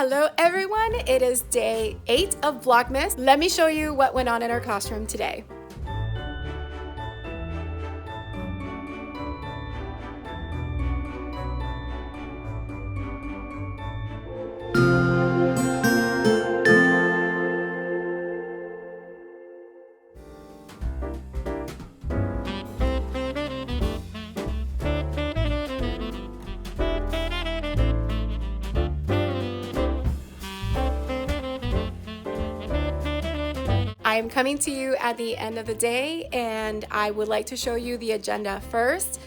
Hello everyone, it is day 8 of Vlogmas. Let me show you what went on in our classroom today. I am coming to you at the end of the day, and I would like to show you the agenda first.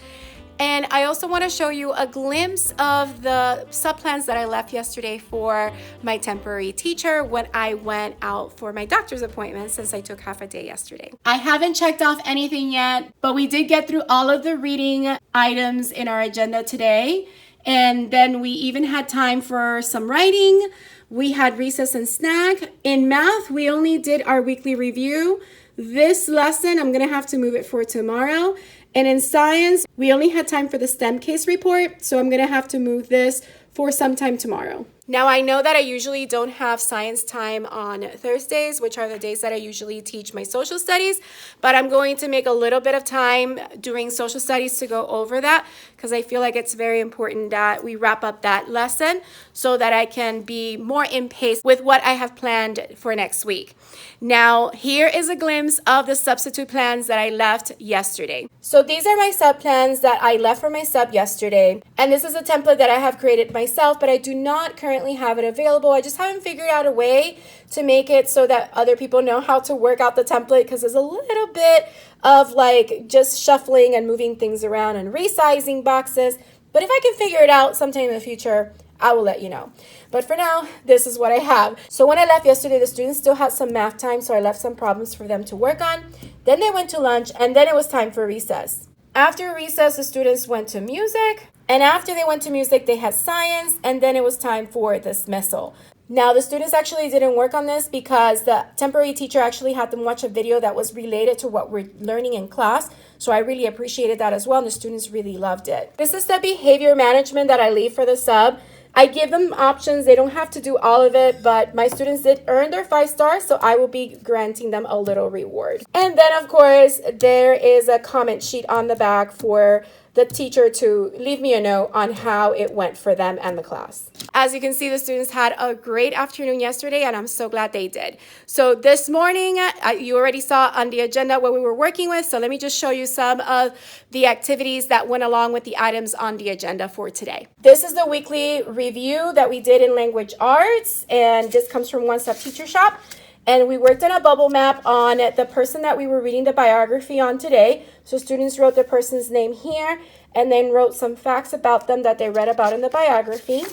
And I also want to show you a glimpse of the subplans that I left yesterday for my temporary teacher when I went out for my doctor's appointment, since I took half a day yesterday. I haven't checked off anything yet, but we did get through all of the reading items in our agenda today. And then we even had time for some writing. We had recess and snack. In math, we only did our weekly review. This lesson, I'm gonna have to move it for tomorrow. And in science, we only had time for the STEM case report, so I'm gonna have to move this for sometime tomorrow. Now, I know that I usually don't have science time on Thursdays, which are the days that I usually teach my social studies, but I'm going to make a little bit of time during social studies to go over that, because I feel like it's very important that we wrap up that lesson so that I can be more in pace with what I have planned for next week. Now, here is a glimpse of the substitute plans that I left yesterday. So these are my sub plans that I left for my sub yesterday, and this is a template that I have created myself, but I do not currently have it available. I just haven't figured out a way to make it so that other people know how to work out the template, because there's a little bit of like just shuffling and moving things around and resizing boxes. But if I can figure it out sometime in the future, I will let you know. But for now, this is what I have. So when I left yesterday, the students still had some math time, so I left some problems for them to work on. Then they went to lunch, and then it was time for recess. After recess, the students went to music, and after they went to music, they had science, and then it was time for dismissal. Now, the students actually didn't work on this because the temporary teacher actually had them watch a video that was related to what we're learning in class. So I really appreciated that as well, and the students really loved it. This is the behavior management that I leave for the sub. I give them options. They don't have to do all of it, but my students did earn their 5 stars, so I will be granting them a little reward. And then, of course, there is a comment sheet on the back for the teacher to leave me a note on how it went for them and the class. As you can see, the students had a great afternoon yesterday, and I'm so glad they did. So this morning, you already saw on the agenda what we were working with, so let me just show you some of the activities that went along with the items on the agenda for today. This is the weekly review that we did in language arts, and this comes from One Step Teacher Shop. And we worked on a bubble map on the person that we were reading the biography on today. So students wrote the person's name here and then wrote some facts about them that they read about in the biography.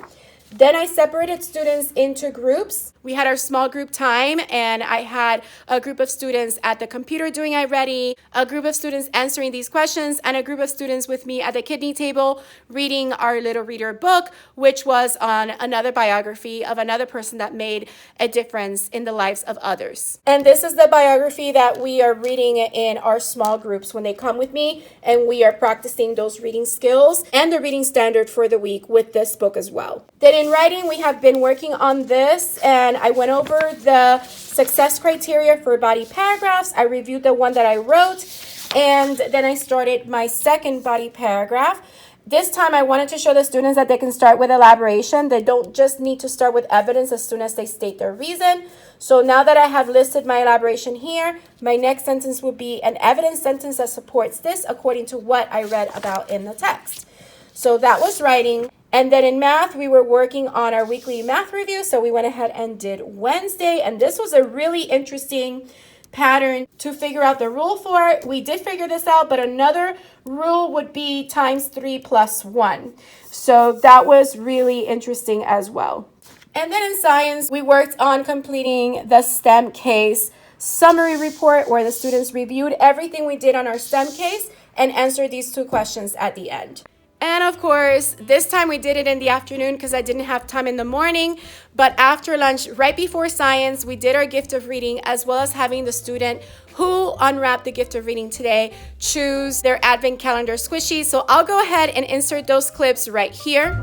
Then I separated students into groups. We had our small group time, and I had a group of students at the computer doing iReady, a group of students answering these questions, and a group of students with me at the kidney table reading our Little Reader book, which was on another biography of another person that made a difference in the lives of others. And this is the biography that we are reading in our small groups when they come with me, and we are practicing those reading skills and the reading standard for the week with this book as well. Then in writing, we have been working on this, and I went over the success criteria for body paragraphs. I reviewed the one that I wrote, and then I started my second body paragraph. This time I wanted to show the students that they can start with elaboration. They don't just need to start with evidence as soon as they state their reason. So now that I have listed my elaboration here, my next sentence would be an evidence sentence that supports this according to what I read about in the text. So that was writing. And then in math, we were working on our weekly math review. So we went ahead and did Wednesday. And this was a really interesting pattern to figure out the rule for. We did figure this out, but another rule would be times 3 plus 1. So that was really interesting as well. And then in science, we worked on completing the STEM case summary report, where the students reviewed everything we did on our STEM case and answered these 2 questions at the end. And of course, this time we did it in the afternoon because I didn't have time in the morning. But after lunch, right before science, we did our gift of reading, as well as having the student who unwrapped the gift of reading today choose their advent calendar squishy. So I'll go ahead and insert those clips right here.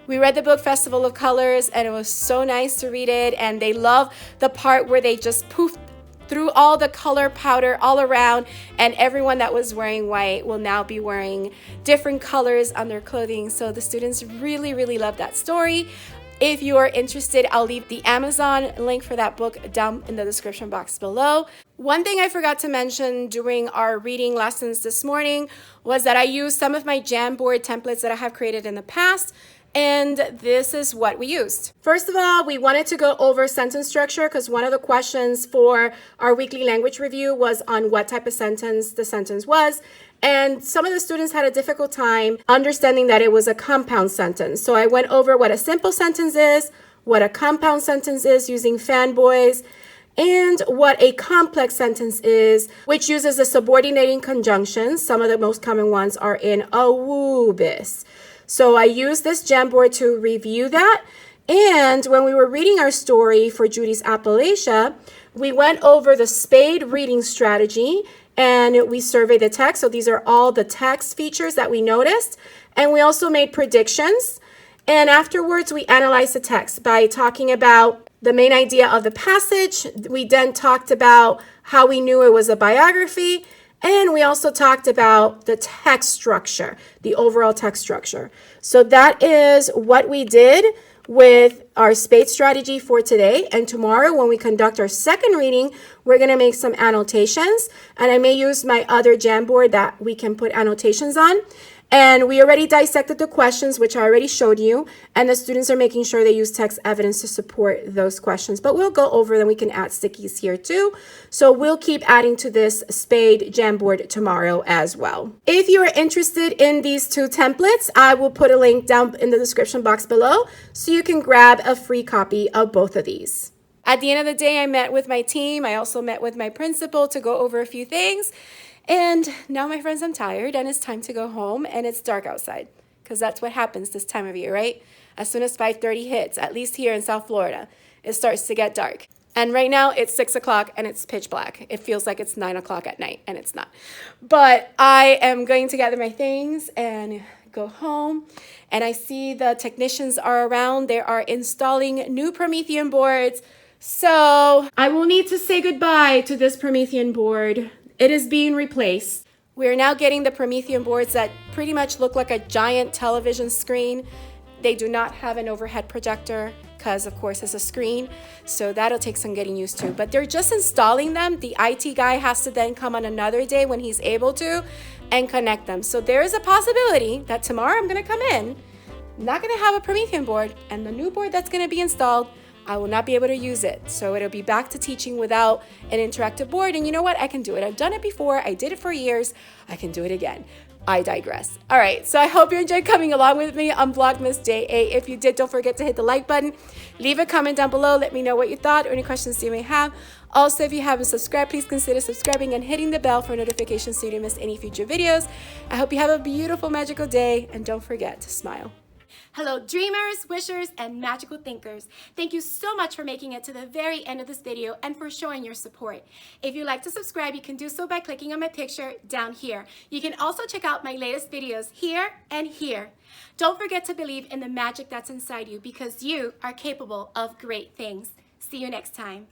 We read the book Festival of Colors, and it was so nice to read it. And they love the part where they just poofed threw all the color powder all around, and everyone that was wearing white will now be wearing different colors on their clothing. So the students really, really love that story. If you are interested, I'll leave the Amazon link for that book down in the description box below. One thing I forgot to mention during our reading lessons this morning was that I used some of my Jamboard templates that I have created in the past, and this is what we used. First of all, we wanted to go over sentence structure because one of the questions for our weekly language review was on what type of sentence the sentence was. And some of the students had a difficult time understanding that it was a compound sentence. So I went over what a simple sentence is, what a compound sentence is using fanboys, and what a complex sentence is, which uses the subordinating conjunctions. Some of the most common ones are in awubis. So I used this Jamboard to review that. And when we were reading our story for Judy's Appalachia, we went over the SPADE reading strategy and we surveyed the text. So these are all the text features that we noticed. And we also made predictions. And afterwards, we analyzed the text by talking about the main idea of the passage. We then talked about how we knew it was a biography. And we also talked about the text structure, the overall text structure. So that is what we did with our SPADE strategy for today. And tomorrow, when we conduct our second reading, we're going to make some annotations. And I may use my other Jamboard that we can put annotations on. And we already dissected the questions, which I already showed you. And the students are making sure they use text evidence to support those questions. But we'll go over them. We can add stickies here too. So we'll keep adding to this SPADE Jamboard tomorrow as well. If you are interested in these two templates, I will put a link down in the description box below so you can grab a free copy of both of these. At the end of the day, I met with my team. I also met with my principal to go over a few things. And now, my friends, I'm tired and it's time to go home, and it's dark outside because that's what happens this time of year, right? As soon as 5:30 hits, at least here in South Florida, it starts to get dark. And right now it's 6 o'clock and it's pitch black. It feels like it's 9 o'clock at night, and it's not. But I am going to gather my things and go home. And I see the technicians are around. They are installing new Promethean boards. So I will need to say goodbye to this Promethean board. It is being replaced. We are now getting the Promethean boards that pretty much look like a giant television screen. They do not have an overhead projector because, of course, it's a screen. So that'll take some getting used to. But they're just installing them. The IT guy has to then come on another day when he's able to and connect them. So there is a possibility that tomorrow I'm going to come in, not going to have a Promethean board, and the new board that's going to be installed, I will not be able to use it. So it'll be back to teaching without an interactive board. And you know what? I can do it. I've done it before. I did it for years. I can do it again. I digress. All right. So I hope you enjoyed coming along with me on Vlogmas Day 8. If you did, don't forget to hit the like button. Leave a comment down below. Let me know what you thought or any questions you may have. Also, if you haven't subscribed, please consider subscribing and hitting the bell for notifications so you don't miss any future videos. I hope you have a beautiful, magical day. And don't forget to smile. Hello, dreamers, wishers, and magical thinkers. Thank you so much for making it to the very end of this video and for showing your support. If you'd like to subscribe, you can do so by clicking on my picture down here. You can also check out my latest videos here and here. Don't forget to believe in the magic that's inside you because you are capable of great things. See you next time.